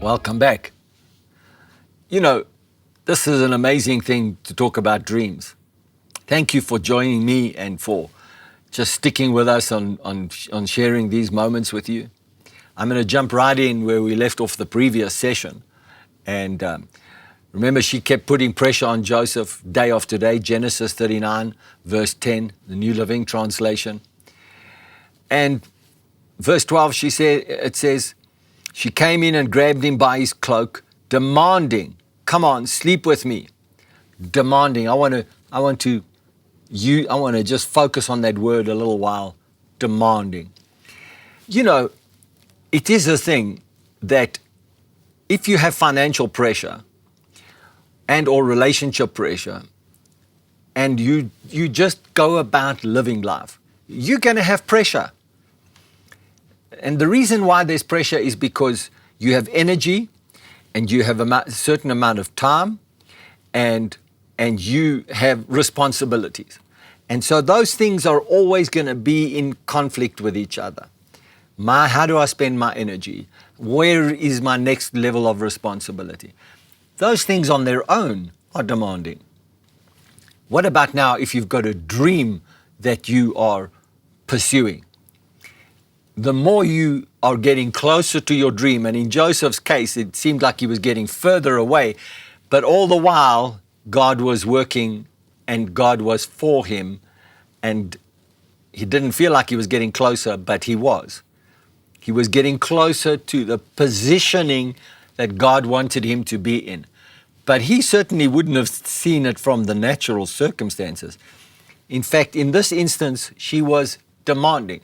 Welcome back. You know, this is an amazing thing to talk about dreams. Thank you for joining me and for just sticking with us on sharing these moments with you. I'm going to jump right in where we left off the previous session. And remember, she kept putting pressure on Joseph day after day. Genesis 39, verse 10, the New Living Translation. And verse 12, it says, she came in and grabbed him by his cloak, demanding, come on, sleep with me. Demanding. I want to just focus on that word a little while. Demanding. You know, it is a thing that if you have financial pressure and or relationship pressure, and you just go about living life, you're going to have pressure. And the reason why there's pressure is because you have energy and you have a certain amount of time and you have responsibilities. And so those things are always going to be in conflict with each other. How do I spend my energy? Where is my next level of responsibility? Those things on their own are demanding. What about now if you've got a dream that you are pursuing? The more you are getting closer to your dream, and in Joseph's case, it seemed like he was getting further away, but all the while, God was working and God was for him, and he didn't feel like he was getting closer, but he was. He was getting closer to the positioning that God wanted him to be in. But he certainly wouldn't have seen it from the natural circumstances. In fact, in this instance, she was demanding.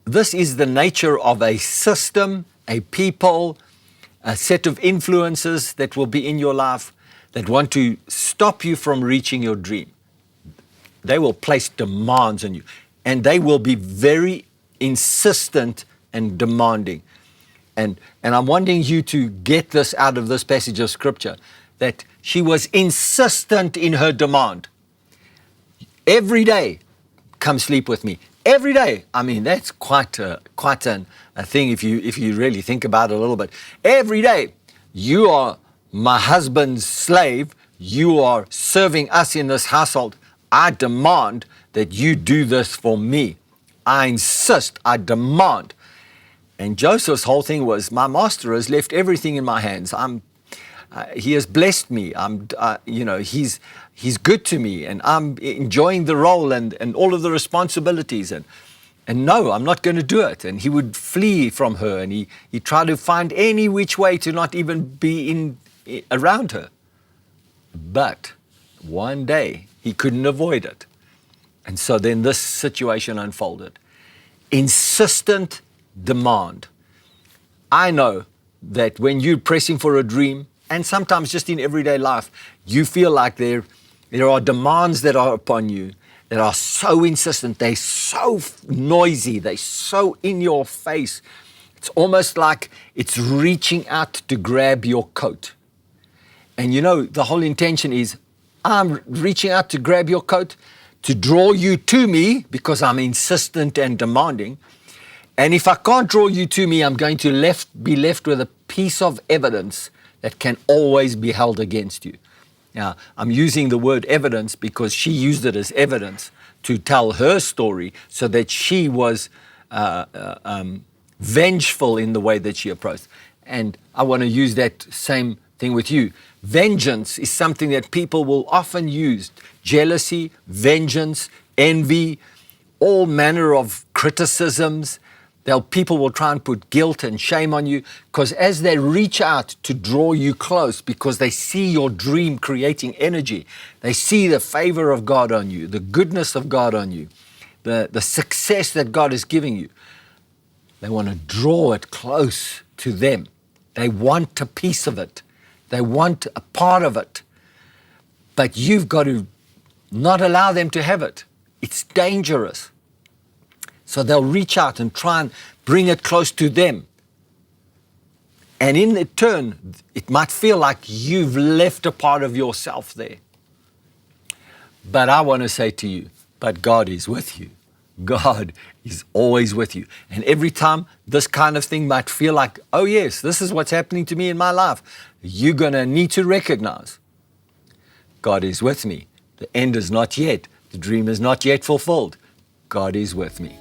This is the nature of a system, a people, a set of influences that will be in your life that want to stop you from reaching your dream. They will place demands on you, and they will be very insistent and demanding. And I'm wanting you to get this out of this passage of Scripture, that she was insistent in her demand. Every day, come sleep with me. Every day. I mean, that's quite a thing if you really think about it a little bit. Every day, you are my husband's slave. You are serving us in this household. I demand that you do this for me. I insist. I demand. And Joseph's whole thing was, my master has left everything in my hands. He has blessed me. He's good to me, and I'm enjoying the role and all of the responsibilities. And no, I'm not going to do it. And he would flee from her, and he tried to find any which way to not even be around her. But one day, he couldn't avoid it. And so then this situation unfolded. Insistent demand. I know that when you're pressing for a dream, and sometimes just in everyday life, you feel like there are demands that are upon you that are so insistent, they're so noisy, they're so in your face. It's almost like it's reaching out to grab your coat. And you know, the whole intention is, I'm reaching out to grab your coat, to draw you to me because I'm insistent and demanding. And if I can't draw you to me, I'm going to be left with a piece of evidence that can always be held against you. Now, I'm using the word evidence because she used it as evidence to tell her story so that she was vengeful in the way that she approached. And I want to use that same thing with you. Vengeance is something that people will often use. Jealousy, vengeance, envy, all manner of criticisms. People will try and put guilt and shame on you because as they reach out to draw you close because they see your dream creating energy, they see the favor of God on you, the goodness of God on you, the success that God is giving you. They want to draw it close to them. They want a piece of it. They want a part of it. But you've got to not allow them to have it. It's dangerous. So they'll reach out and try and bring it close to them. And in turn, it might feel like you've left a part of yourself there. But I want to say to you, but God is with you. God is always with you. And every time this kind of thing might feel like, oh yes, this is what's happening to me in my life, you're going to need to recognize God is with me. The end is not yet. The dream is not yet fulfilled. God is with me.